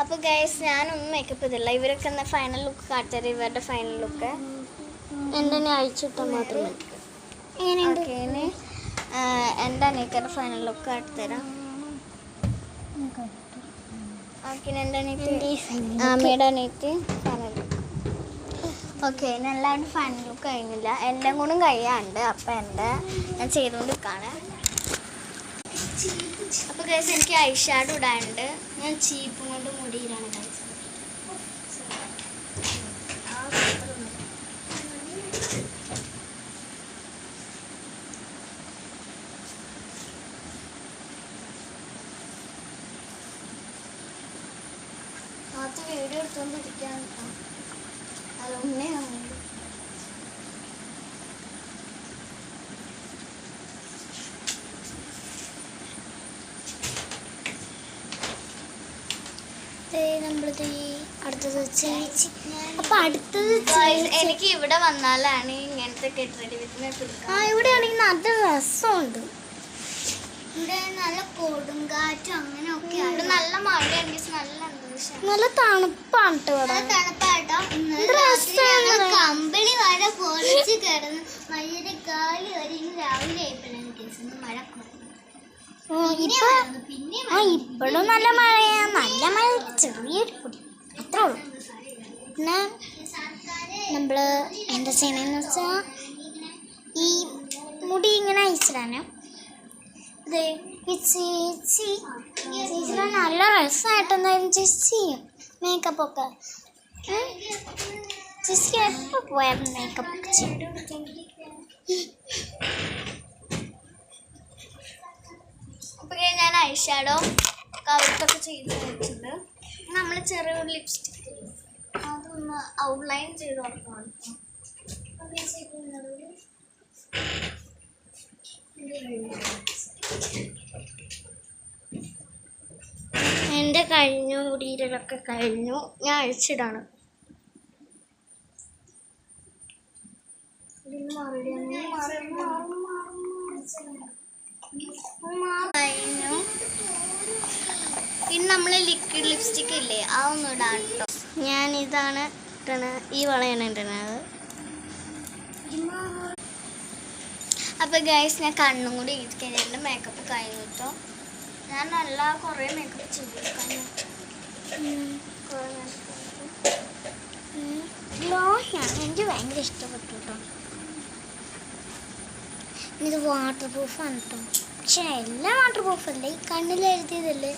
അപ്പോൾ ഗൈസ് ഞാനൊന്നും മേക്കപ്പ് ചെയ്തില്ല. ഇവരൊക്കെ എന്നാൽ ഫൈനൽ ലുക്ക് കാട്ടുതരാം. ഇവരുടെ ഫൈനൽ ലുക്ക് എൻ്റെ അയച്ചിട്ടാൽ മാത്രമേ ഓക്കെ. ഇനി എൻ്റെ അനിയത്തിയുടെ ഫൈനൽ ലുക്ക് കാട്ടുതരാം. ഓക്കെ. എൻ്റെ അനിയത്തി അമ്മയുടെ അനിയത്തി ഫൈനൽ ലുക്ക്. ഓക്കെ. ഇനി എല്ലാവരും ഫൈനൽ ലുക്ക് കഴിഞ്ഞില്ല, എല്ലാം കൊണ്ടും കഴിയാണ്ട്. അപ്പം ഞാൻ ചെയ്തുകൊണ്ടിരിക്കുകയാണ്. അപ്പോൾ ഗൈസ് എനിക്ക് ഐ ഷാഡോ ഇടാനുണ്ട്. ഞാൻ ചീപ്പും കൊണ്ട് മുടിയിലാണ് ഗൈസ്. അത് വീഡിയോ എടുത്തുകൊണ്ടിരിക്കാൻ അതുകൊണ്ടേ നമ്മളിത് അടുത്തത് ചേച്ചി. അപ്പം അടുത്തത് എനിക്ക് ഇവിടെ വന്നാലാണ് ഇങ്ങനത്തെ ഗെറ്റ് റെഡി വിത്ത് മേക്കപ്പ് എടുക്കുക. ഇവിടെ ആണെങ്കിൽ നല്ല രസമുണ്ട്. ഇവിടെ നല്ല കൊടുങ്കാറ്റും അങ്ങനെയൊക്കെ അവിടെ നല്ല മഴയാണെങ്കിൽ നല്ല അന്തരീക്ഷം, നല്ല തണുപ്പാണ് കേട്ടോ. തണുപ്പായിട്ടോ. കമ്പിളി വരെ പൊളിച്ച് കിടന്ന് മഴയുടെ കാലി വരെ രാവിലെ ആയപ്പോഴാണ് കേസ് മഴ ഇപ്പോഴും നല്ല മഴയാ. നല്ല മഴ, ചെറിയൊരു പൊടി, അത്രേ ഉള്ളൂ. പിന്നെ നമ്മള് എന്താ ചെയ്യണമെന്ന് വെച്ചാൽ ഈ മുടി ഇങ്ങനെ അയച്ചിടാന് ചേച്ചിയുടെ നല്ല രസമായിട്ട് എന്തായാലും ചേച്ചി ചെയ്യും മേക്കപ്പൊക്കെ. ചേച്ചിക്ക് എപ്പോൾ പോയാലും മേക്കപ്പൊക്കെ ചെയ്യും. അപ്പോൾ ഞാൻ ഐ ഷാഡോ കവർത്തൊക്കെ ചെയ്ത് വെച്ചിട്ടുണ്ട്. നമ്മൾ ചെറിയൊരു ലിപ്സ്റ്റിക്ക് അതൊന്ന് ഔട്ട്ലൈൻ ചെയ്ത് കൊടുക്കണം. എൻ്റെ കഴിഞ്ഞു, മുടിയിലൊക്കെ കഴിഞ്ഞു. ഞാൻ അഴിച്ചിടാണ്. കഴിഞ്ഞു. പിന്നെ നമ്മൾ ലിക്വിഡ് ലിപ്സ്റ്റിക്ക് ഇല്ലേ, അതൊന്നും ഇടാൻ കേട്ടോ. ഞാനിതാണ് ഇട്ടണ, ഈ വളയാണ് ഇട്ടണത്. അപ്പോൾ ഗൈസ് ഞാൻ കണ്ണും കൂടി ഇരിക്കാൻ എൻ്റെ മേക്കപ്പ് കഴിഞ്ഞു കേട്ടോ. ഞാൻ നല്ല കുറേ മേക്കപ്പ് ചെയ്തിരിക്കാൻ എനിക്ക് ഭയങ്കര ഇഷ്ടപ്പെട്ടു കേട്ടോ. ഇത് വാട്ടർ പ്രൂഫാണ് കേട്ടോ. പക്ഷെ എല്ലാം വാട്ടർ പ്രൂഫല്ലേ, ഈ കണ്ണിൽ എഴുതിയതല്ലേ.